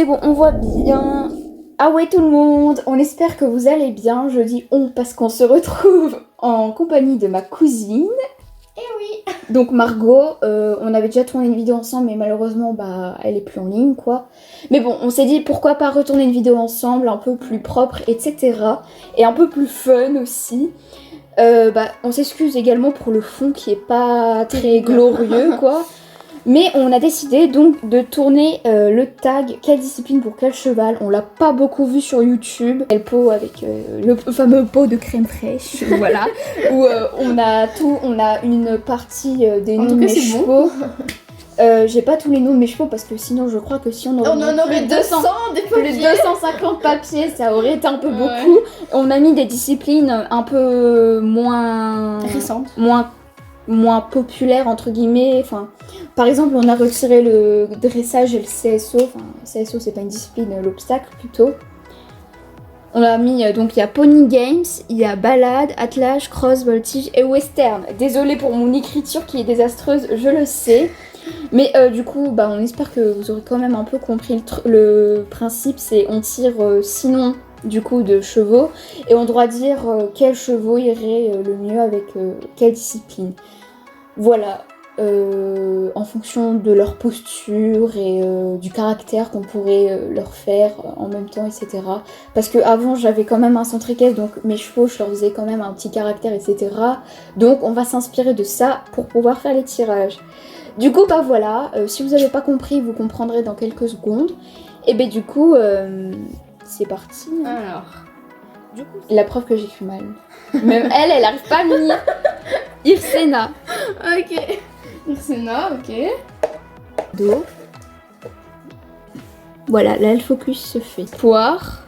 C'est bon, on voit bien. Ah ouais tout le monde, on espère que vous allez bien. Je dis on parce qu'on se retrouve en compagnie de ma cousine. Eh oui. Donc Margot, on avait déjà tourné une vidéo ensemble mais malheureusement bah elle est plus en ligne quoi. Mais bon, on s'est dit pourquoi pas retourner une vidéo ensemble un peu plus propre etc. Et un peu plus fun aussi. On s'excuse également pour le fond qui est pas très glorieux quoi. Mais on a décidé donc de tourner le tag quelle discipline pour quel cheval. On l'a pas beaucoup vu sur YouTube. Le pot avec le fameux pot de crème fraîche, voilà. Où on a une partie des noms de mes chevaux. J'ai pas tous les noms de mes chevaux parce que sinon je crois que si on en aurait 200 des papiers. Plus de 250 papiers, ça aurait été un peu beaucoup. On a mis des disciplines un peu moins récentes, moins populaire entre guillemets, enfin par exemple on a retiré le dressage et le CSO, enfin CSO c'est pas une discipline, l'obstacle plutôt. On a mis donc il y a Pony Games, il y a Balade, Attelage, Cross, Voltige et Western. Désolée pour mon écriture qui est désastreuse, je le sais. Mais du coup on espère que vous aurez quand même un peu compris le principe, c'est on tire sinon du coup de chevaux et on doit dire quel chevaux irait le mieux avec quelle discipline. Voilà, en fonction de leur posture et du caractère qu'on pourrait leur faire en même temps, etc. Parce que avant j'avais quand même un centre équestre, donc mes chevaux je leur faisais quand même un petit caractère, etc. Donc on va s'inspirer de ça pour pouvoir faire les tirages. Du coup voilà, si vous n'avez pas compris, vous comprendrez dans quelques secondes. Et du coup, c'est parti. Alors, du coup, la preuve que j'écris mal. Même elle arrive pas à me lire. Irsena. Ok. Irsena, ok. Do. Voilà, là le focus se fait. Poire.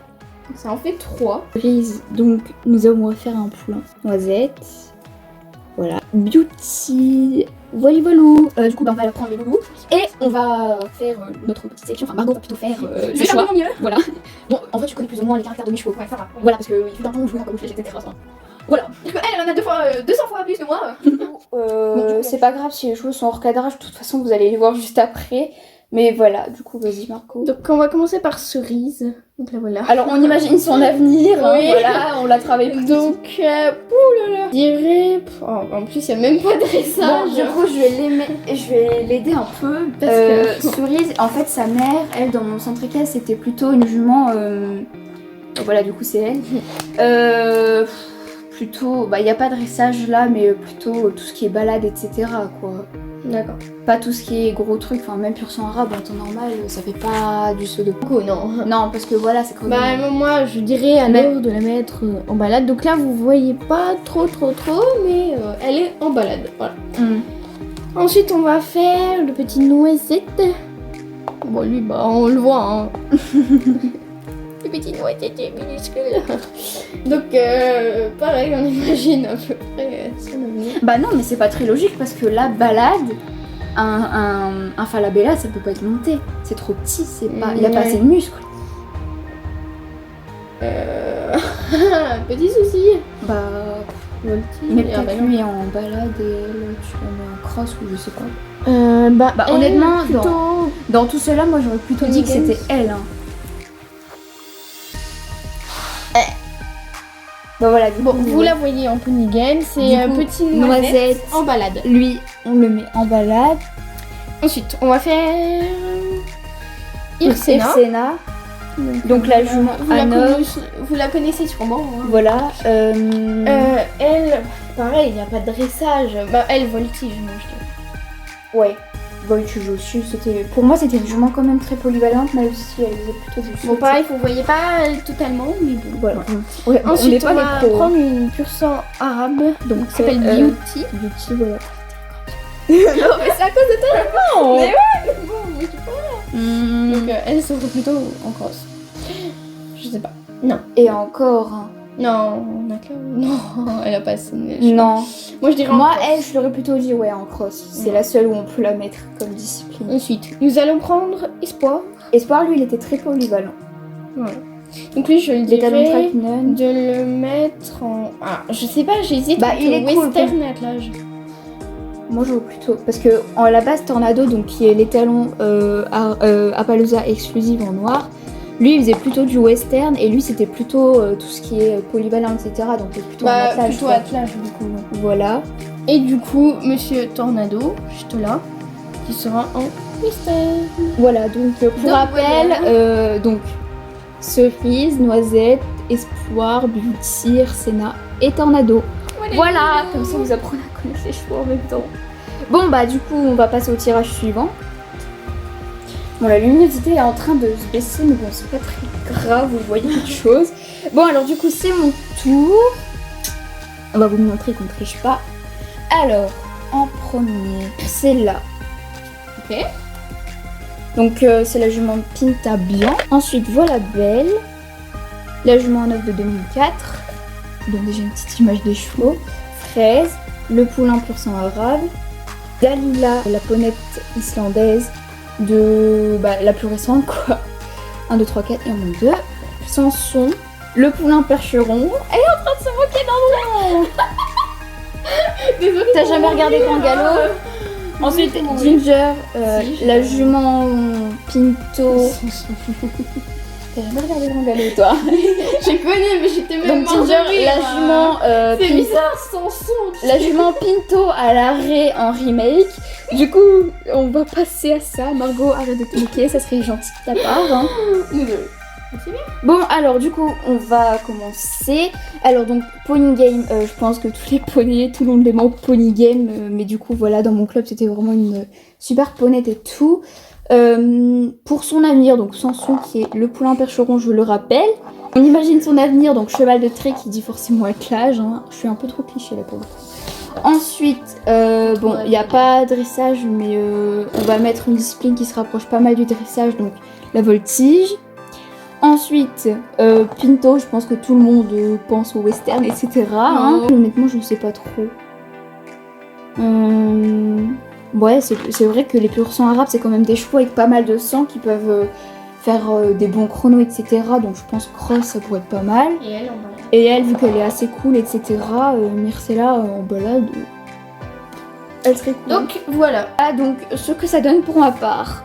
Ça en fait 3. Brise, donc nous allons refaire un poulain. Noisette. Voilà. Beauty. Voilou. Du coup, on va prendre le loulou. Et on va faire notre petite section. Enfin, Margot va plutôt faire le choix. Mieux. Voilà. Bon, en fait, tu connais plus ou moins les caractères de mes chevaux. Ouais, ça va. Voilà, parce qu'il fait un temps où je jouais en camouflage, etc. Voilà. Parce qu'elle en a 200 fois plus que moi. C'est pas grave si les chevaux sont hors cadrage. De toute façon, vous allez les voir juste après. Mais voilà, du coup, vas-y, Marco. Donc, on va commencer par Cerise. Donc là, voilà. Alors, on imagine son avenir. Oui. Hein, voilà, on l'a travaillé plus. Donc, oulala. Je dirais. En plus, il n'y a même pas de dressage. Bon, du coup, je vais l'aider un peu. Parce que... Cerise, en fait, sa mère, elle, dans mon centre équestre, c'était plutôt une jument. Voilà, du coup, c'est elle. Plutôt. Bah, il n'y a pas de dressage là, mais plutôt tout ce qui est balade, etc. quoi. D'accord. Pas tout ce qui est gros trucs, enfin même pur sang arabe en temps normal, ça fait pas du saut de coco, non. Non, parce que voilà, c'est quand même... Bah moi je dirais à l'heure de la mettre en balade. Donc là vous voyez pas trop, mais elle est en balade, voilà. Ensuite on va faire le petit noisette. Bon lui bah on le voit hein. Le petit noisette est minuscule. Donc pareil on imagine à peu près son avenir. Bah non mais c'est pas très logique parce que la balade, un falabella ça peut pas être monté. C'est trop petit, c'est pas. Il a pas assez de muscles. Petit souci. Bah mais peut-être lui en balade et elle tu la mets en cross ou je sais pas. Bah honnêtement plutôt... dans tout cela moi j'aurais plutôt dit que c'était elle hein. Bah voilà, bon, vous la voyez en Pony Game, c'est un petit noisette en balade. Lui, on le met en balade. Ensuite, on va faire Irsena. Donc la jument vous la connaissez sûrement. Hein. Voilà. Elle, pareil, il n'y a pas de dressage. Bah, elle voltige, moi je dirais. Ouais. Voltige aussi, pour moi c'était une jument quand même très polyvalente, mais aussi elle faisait plutôt du bon pareil, vous voyez pas totalement, mais bon. Voilà. Ouais, ensuite on va prendre une pur sang arabe, donc qui s'appelle Beauty. Beauty, voilà. Non mais c'est à cause de toi. Non. Mais ouais, bon, mais tu peux. Donc elle serait plutôt en cross. Je sais pas. Non. Et encore. Non, non, elle a pas assez de neige. Non. Moi je dirais moi elle, je l'aurais plutôt dit ouais en cross. C'est la seule où on peut la mettre comme discipline. Ensuite, nous allons prendre Espoir. Espoir, lui, il était très polyvalent. Voilà. Donc lui, je le dirais de le mettre en... Ah, je sais pas, j'hésite entre il est western et attelage. Moi je vois plutôt. Parce que en la base, Tornado, donc qui est l'étalon Appaloosa exclusive en noir, lui il faisait plutôt du western et lui c'était plutôt tout ce qui est polyvalent, etc. Donc plutôt un attelage. Plutôt quoi. attelage du coup. Voilà. Et du coup, Monsieur Tornado, juste là, qui sera en western. Voilà, donc pour rappel, donc Cerise, Noisette, Espoir, Beauty, Senna et Tornado. Voilà, comme ça vous apprenez à connaître les chevaux en même temps. Bon bah du coup on va passer au tirage suivant. Bon la luminosité est en train de se baisser mais bon c'est pas très grave, vous voyez quelque chose. Bon alors du coup c'est mon tour. On va vous montrer qu'on ne triche pas. Alors en premier c'est là. Ok. Donc c'est la jument Pinta Blanc. Ensuite voilà Belle. La jument neuf de 2004. Donc déjà une petite image des chevaux. Fraise. Le poulain pur sang arabe. Dalila, la ponette islandaise de la plus récente quoi. 1, 2, 3, 4 et on monte 2. Samson. Le poulain percheron. Elle est en train de se moquer d'un nom. Désolée. T'as jamais regardé Grand Galop? Ensuite, Ginger, la jument Pinto. T'as jamais regardé Grand Galop, toi? Je connais, mais j'étais même Donc Ginger, la jument C'est Pinto, bizarre son son. la jument Pinto à l'arrêt en remake. Du coup, on va passer à ça. Margot, arrête de te moquer, ça serait gentil de ta part. Hein. Désolée. Bon, alors du coup, on va commencer. Alors donc, Pony Game, je pense que tous les poneys, tout le monde les ment Pony Game. Mais du coup, voilà, dans mon club, c'était vraiment une super ponette et tout. Pour son avenir, donc Samson qui est le poulain percheron, je le rappelle. On imagine son avenir, donc cheval de trait qui dit forcément attelage. Hein. Je suis un peu trop cliché là pour le coup. Ensuite, bon, il n'y a pas dressage, mais on va mettre une discipline qui se rapproche pas mal du dressage, donc la voltige. Ensuite, Pinto, je pense que tout le monde pense au western, etc. Hein. Honnêtement, je ne sais pas trop. Ouais, c'est vrai que les pur sang arabes, c'est quand même des chevaux avec pas mal de sang qui peuvent faire des bons chronos, etc. Donc je pense Cross, ça pourrait être pas mal. Et elle en balade. Et elle, vu qu'elle est assez cool, etc. Myrcella en balade, elle serait cool. Donc voilà. Ah, donc ce que ça donne pour ma part.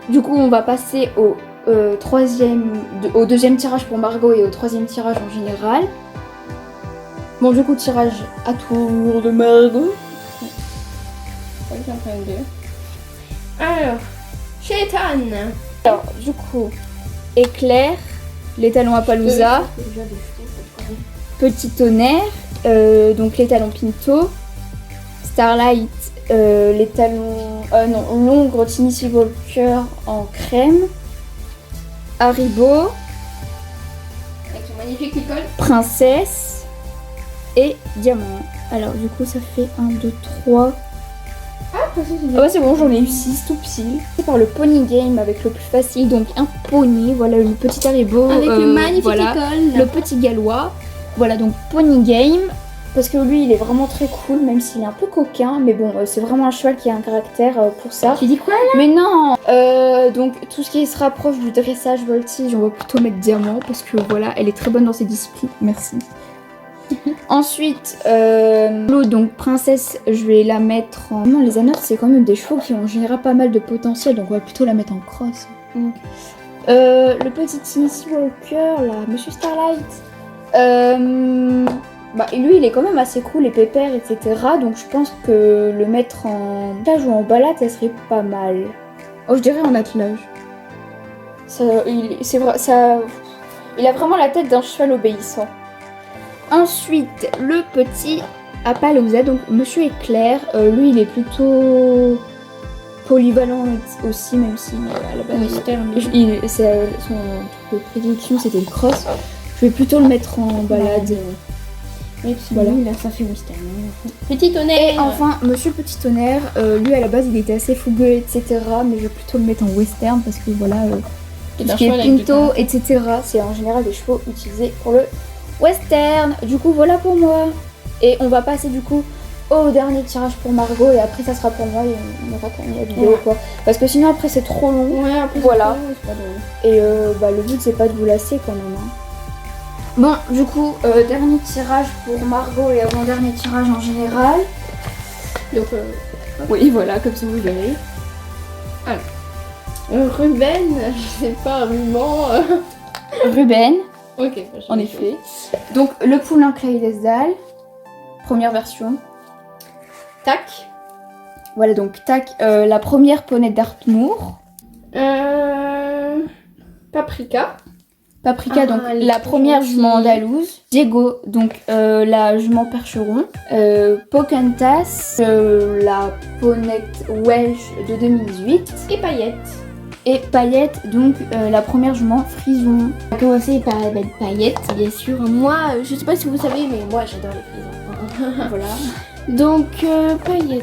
Du coup, on va passer au deuxième tirage pour Margot et au troisième tirage en général. Bon, du coup, tirage à tour de Margot. Alors, Shaitan. Alors, du coup, Éclair, les talons Appaloosa, Petit Tonnerre, donc les talons Pinto, Starlight, les talons. L'ongre Tennessee Walker en crème, Haribo, Avec son magnifique école. Princesse et Diamant. Alors, du coup, ça fait 1, 2, 3. Ah ouais, c'est bon, j'en ai eu 6 tout pile. C'est par le Pony Game avec le plus facile, donc un poney, voilà le petit Haribo. Avec le magnifique voilà, école. le petit gallois. Voilà, donc Pony Game. Parce que lui, il est vraiment très cool, même s'il est un peu coquin. Mais bon, c'est vraiment un cheval qui a un caractère pour ça. Tu dis quoi là? Mais non donc tout ce qui se rapproche du dressage voltige, on va plutôt mettre Diamant. Parce que voilà, elle est très bonne dans ses disciplines. Merci. Ensuite, l'autre, donc Princesse, je vais la mettre en... Non, les Anotes, c'est quand même des chevaux qui ont en général pas mal de potentiel, donc on va plutôt la mettre en cross. Le petit Tennessee Walker, là, Monsieur Starlight, lui, il est quand même assez cool et pépère, etc. Donc je pense que le mettre en cage ou en balade, ça serait pas mal. Oh, je dirais en attelage. C'est vrai, ça... Il a vraiment la tête d'un cheval obéissant. Ensuite, le petit Appaloosa, donc Monsieur Éclair, lui il est plutôt polyvalent aussi, même si à la base son truc de prédilection c'était le cross. Je vais plutôt le mettre en balade. Oui, voilà. Là ça fait western. Petit tonnerre. Et enfin, Monsieur Petit Tonnerre, lui à la base il était assez fougueux, etc. Mais je vais plutôt le mettre en western parce que voilà, tout ce qui est Pinto, etc. C'est en général des chevaux utilisés pour le western. Du coup voilà pour moi. Et on va passer du coup au dernier tirage pour Margot et après ça sera pour moi et on aura terminé la vidéo quoi. Parce que sinon après c'est trop long. Ouais, après voilà. c'est pas drôle. Et le but c'est pas de vous lasser quand même. Hein. Bon du coup dernier tirage pour Margot et avant-dernier tirage en général. Donc Oui, voilà, comme ça vous verrez. Ruben, je sais pas, Ruban. Ruben, Ok, bah, en effet. Donc, le poulain Clay des Dalles, première version. Tac. Voilà, donc, tac, la première poney d'Artmoor. Paprika. Paprika, donc elle est la trop première gentille. jument andalouse. Diego, donc la jument percheron. Pocahontas, la ponette Welsh de 2018. Et paillettes. Et Paillette, donc la première jument frison. On va commencer par la belle paillette, bien sûr. Moi, je sais pas si vous savez, mais moi j'adore les frisons. Voilà. Donc, paillette.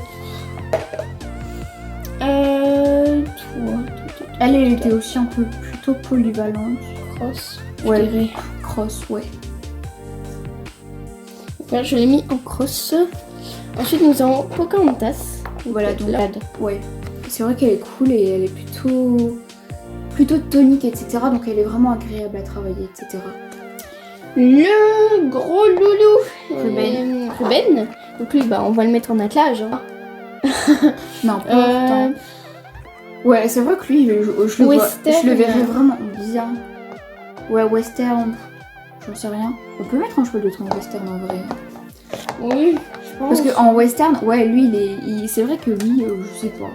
Toi. Elle était aussi un peu plutôt polyvalente. Cross. Ouais, Je dirais. cross, ouais. Voilà, je l'ai mis en cross. Ensuite, nous avons Pocahontas. Voilà, donc Lad. ouais. C'est vrai qu'elle est cool et elle est plutôt tonique, etc. Donc elle est vraiment agréable à travailler, etc. Le gros loulou. Ruben. Ruben. Donc lui, bah, on va le mettre en attelage. Hein. Non, pas autant. Ouais, c'est vrai que lui, je le verrais vraiment bien. Ouais, western, j'en sais rien. On peut mettre un cheval de train en western en vrai. Oui, je pense. Parce qu'en western, ouais, lui, c'est vrai que lui, je sais pas.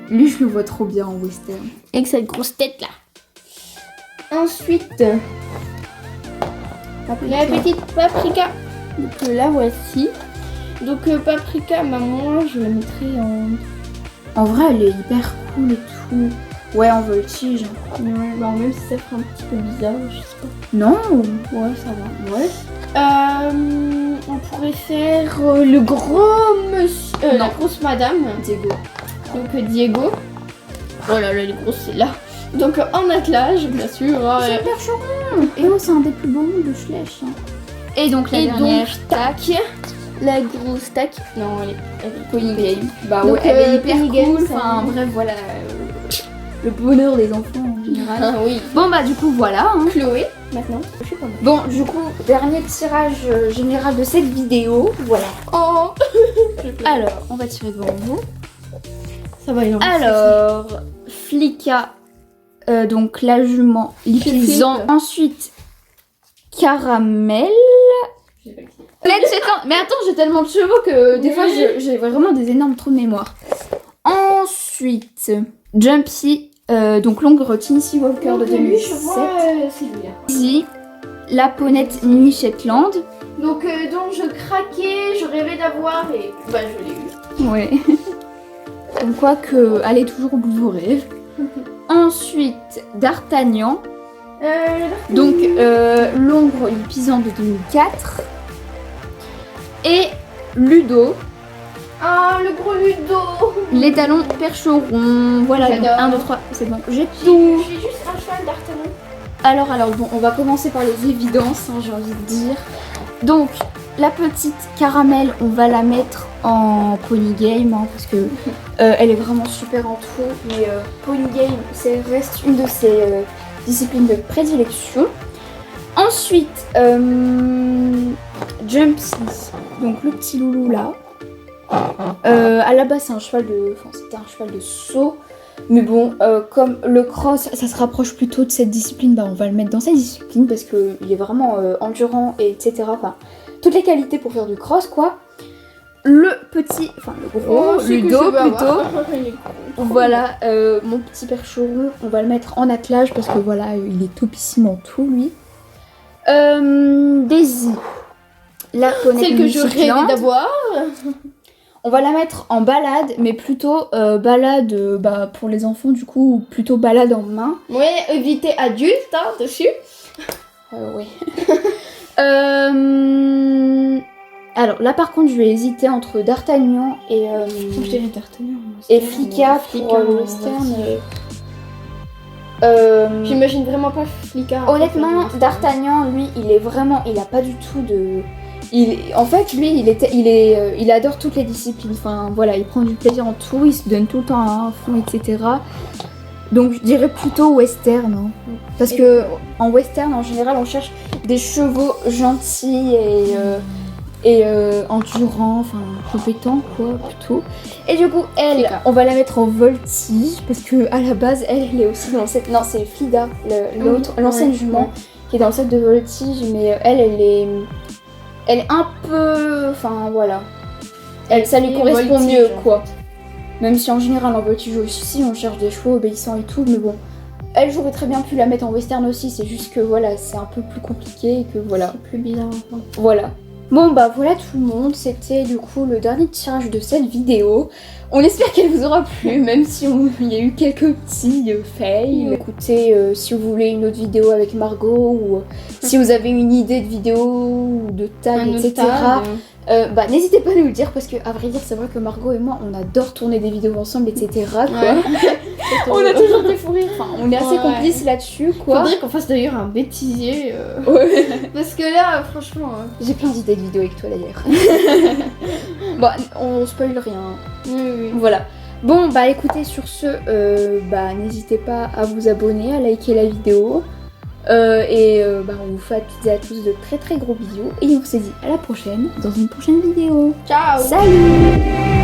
Lui, je le vois trop bien en western. Avec cette grosse tête là. Ensuite, la petite Paprika. Donc la voici. Donc Paprika, bah, moi je la mettrai en... En vrai, elle est hyper cool et tout. Ouais, en voltige. Ouais, bah, même si ça ferait un petit peu bizarre, je sais pas. Non. Ouais, ça va. Ouais. On pourrait faire le gros monsieur... Non. La grosse madame. Diego. Donc Diego. Oh là là, elle est grosse celle-là. Donc en attelage, bien sûr. Hein, C'est percheron. Et oh, c'est un des plus beaux noms de Schlech. Hein. Et donc la et dernière. donc, tac. La grosse tac. Non, elle est Pony Game. Bah donc, ouais, elle est hyper Pony Game, cool. ça- Enfin, bref, voilà. Le bonheur des enfants en général. Ah oui. Bon, bah, du coup, voilà. Hein. Chloé, maintenant. Je sais pas. Bon, du coup, dernier tirage général de cette vidéo. Voilà. Oh. Alors, on va tirer devant vous. Ça va, il en reste Alors, Flicka, donc la jument lipisant. Flip. Ensuite, Caramel. Mais attends, j'ai tellement de chevaux que des fois j'ai vraiment des énormes trous de mémoire. Ensuite, Jumpy, donc longue routine Sea Walker de 2007. c'est lui là. Easy, la ponette mini Shetland. Donc, dont je craquais, je rêvais d'avoir et bah je l'ai eu. Ouais. Comme quoi que allez toujours au bout de vos rêves. Ensuite, D'Artagnan. Donc, l'ombre lipisant de 2004. Et Ludo, Ah, le gros Ludo. les talons percherons. Voilà, donc J'adore. 1, 2, 3, c'est bon. J'ai tout. J'ai juste un cheval d'Artagnan. Alors, bon, on va commencer par les évidences, hein, j'ai envie de dire. Donc, la petite Caramel, on va la mettre en Pony Game, hein, parce que elle est vraiment super en tout. Mais Pony Game, reste une de ses disciplines de prédilection. Ensuite, Jumpy, donc le petit loulou là. À la base, c'était un cheval de saut. Mais bon, comme le cross, ça se rapproche plutôt de cette discipline, bah on va le mettre dans cette discipline parce qu'il est vraiment endurant, et etc. Enfin, toutes les qualités pour faire du cross, quoi. Le petit, enfin le gros, Ludo plutôt. Voilà, mon petit percheron, on va le mettre en attelage parce que voilà, il est topissime en tout, lui. Daisy, la ponette Celle que je rêvais Shetland. d'avoir. On va la mettre en balade, mais plutôt balade pour les enfants du coup, ou plutôt balade en main. Ouais, éviter adulte, hein, dessus. Oui. Alors là par contre je vais hésiter entre D'Artagnan et Je dirais D'Artagnan. et Flicka pour le western. J'imagine vraiment pas Flicka. Honnêtement, D'Artagnan, lui, il a pas du tout de. En fait, lui, il adore toutes les disciplines. Enfin, voilà, il prend du plaisir en tout, il se donne tout le temps à fond, etc. Donc, je dirais plutôt western. Hein. Parce que en western, en général, on cherche des chevaux gentils et et endurant, enfin compétent quoi plutôt. Et du coup elle, Frida. on va la mettre en voltige parce que à la base elle est aussi dans le set. Non c'est Frida, l'autre, l'ancienne jument qui est dans le set de voltige, mais elle est un peu, enfin voilà. Ça lui correspond voltige, mieux en quoi. Même si en général en voltige aussi on cherche des chevaux obéissants et tout, mais bon. Elle, j'aurais très bien pu la mettre en western aussi, c'est juste que voilà, c'est un peu plus compliqué et que voilà. C'est plus bizarre. Enfin. Voilà. Bon bah voilà tout le monde, c'était du coup le dernier tirage de cette vidéo. On espère qu'elle vous aura plu, même si il y a eu quelques petits fails. Écoutez, si vous voulez une autre vidéo avec Margot, ou si vous avez une idée de vidéo ou de tag, etc. Bah n'hésitez pas à nous le dire parce que à vrai dire c'est vrai que Margot et moi on adore tourner des vidéos ensemble, etc. quoi. On a toujours des fous rires, enfin on est assez complices là-dessus quoi. Faudrait qu'on fasse d'ailleurs un bêtisier. Ouais. Parce que là franchement... J'ai plein d'idées de vidéos avec toi d'ailleurs. Bon on spoil rien. Oui. Voilà. Bon bah écoutez sur ce, bah n'hésitez pas à vous abonner, à liker la vidéo. Bah on vous fait à toutes et à tous de très très gros bisous. Et on se dit à la prochaine dans une prochaine vidéo. Ciao. Salut.